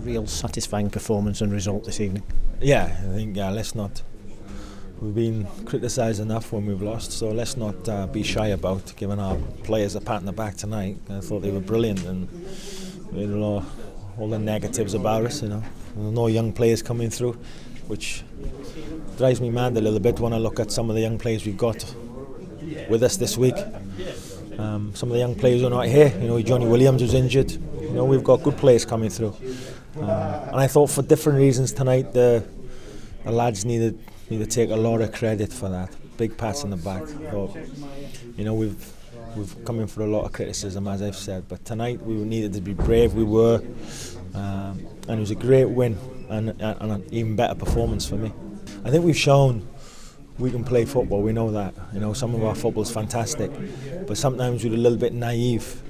real satisfying performance and result this evening. Yeah, I think let's not. We've been criticised enough when we've lost, so let's not be shy about giving our players a pat on the back tonight. I thought they were brilliant, and all the negatives about us. No young players coming through, which drives me mad a little bit when I look at some of the young players we've got with us this week. Some of the young players are not here. Johnny Williams was injured. We've got good players coming through, and I thought for different reasons tonight the lads need to take a lot of credit for that big pass in the back. But, we've come in for a lot of criticism, as I've said, but tonight we needed to be brave. We were, and it was a great win and an even better performance for me. I think we've shown we can play football. We know that. Some of our football's fantastic, but sometimes we're a little bit naive.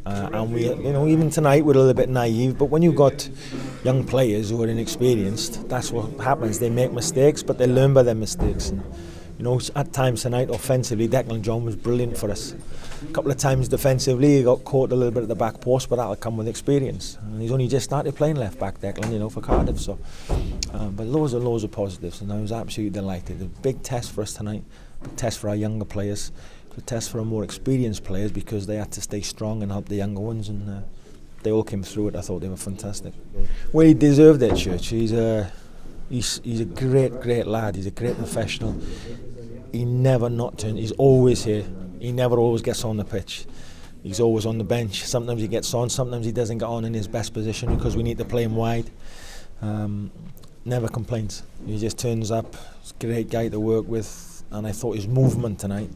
And we, even tonight we're a little bit naive. But when you've got young players who are inexperienced, that's what happens. They make mistakes, but they learn by their mistakes. And at times tonight, offensively, Declan John was brilliant for us. A couple of times defensively, he got caught a little bit at the back post, but that'll come with experience. And he's only just started playing left back, Declan, for Cardiff. So, but loads of positives, and I was absolutely delighted. A big test for us tonight, big test for our younger players. A test for our more experienced players because they had to stay strong and help the younger ones, and they all came through it. I thought they were fantastic. Well, he deserved it, Church. He's a great lad. He's a great professional. He never not turns. He's always here. He never always gets on the pitch. He's always on the bench. Sometimes he gets on, sometimes he doesn't get on in his best position because we need to play him wide. Never complains. He just turns up. He's a great guy to work with. And I thought his movement tonight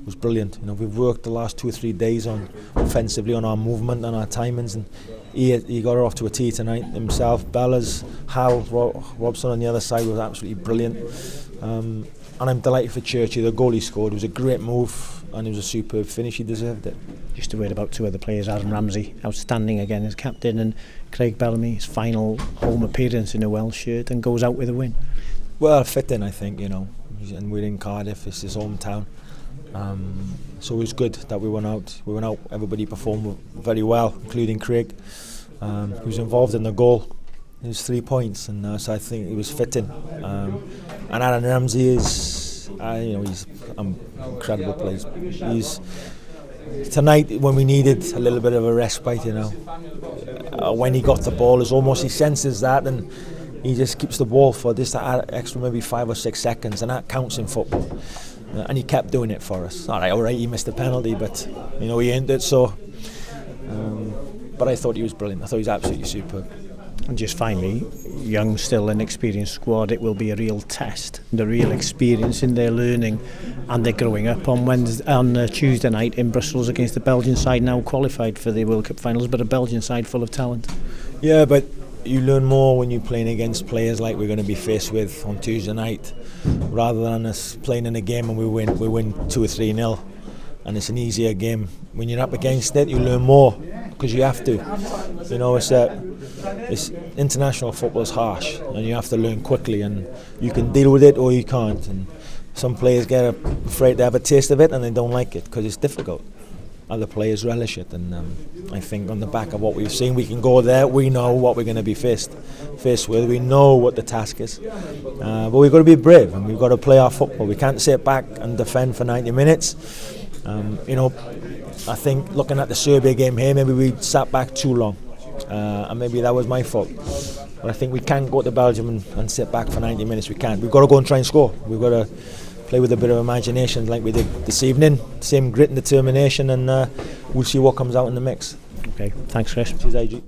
was brilliant. We've worked the last 2 or 3 days on offensively on our movement and our timings, and he got her off to a tee tonight himself. Bellas, Hal, Robson on the other side was absolutely brilliant. And I'm delighted for Churchy. The goal he scored was a great move, and it was a superb finish. He deserved it. Just a word about 2 other players. Aaron Ramsey, outstanding again as captain, and Craig Bellamy, his final home appearance in a Welsh shirt, and goes out with a win. Well, fitting, I think, and we're in Cardiff, it's his hometown. So it was good that we went out. Everybody performed very well, including Craig, who was involved in the goal. It was 3 points, and so I think it was fitting. And Aaron Ramsey is, he's an incredible player. He's tonight when we needed a little bit of a respite, when he got the ball, it's almost he senses that and he just keeps the ball for just that extra maybe 5 or 6 seconds, and that counts in football. And he kept doing it for us. All right, he missed the penalty, but he earned it. So, but I thought he was brilliant. I thought he was absolutely superb. And just finally, young, still inexperienced squad, it will be a real test, the real experience in their learning and their growing up on Tuesday night in Brussels against the Belgian side, now qualified for the World Cup finals, but a Belgian side full of talent. Yeah, but you learn more when you're playing against players like we're going to be faced with on Tuesday night, rather than us playing in a game and we win 2 or 3-0, and it's an easier game. When you're up against it, you learn more because you have to. It's international football is harsh, and you have to learn quickly, and you can deal with it or you can't. And some players get afraid to have a taste of it and they don't like it because it's difficult. Other players relish it, and I think on the back of what we've seen, we can go there. We know what we're going to be faced with. We know what the task is, but we've got to be brave and we've got to play our football. We can't sit back and defend for 90 minutes. I think looking at the Serbia game here, maybe we sat back too long, and maybe that was my fault. But I think we can't go to Belgium and sit back for 90 minutes. We can't. We've got to go and try and score. We've got to play with a bit of imagination like we did this evening, same grit and determination, and we'll see what comes out in the mix. Okay, thanks Chris. Cheers, AG.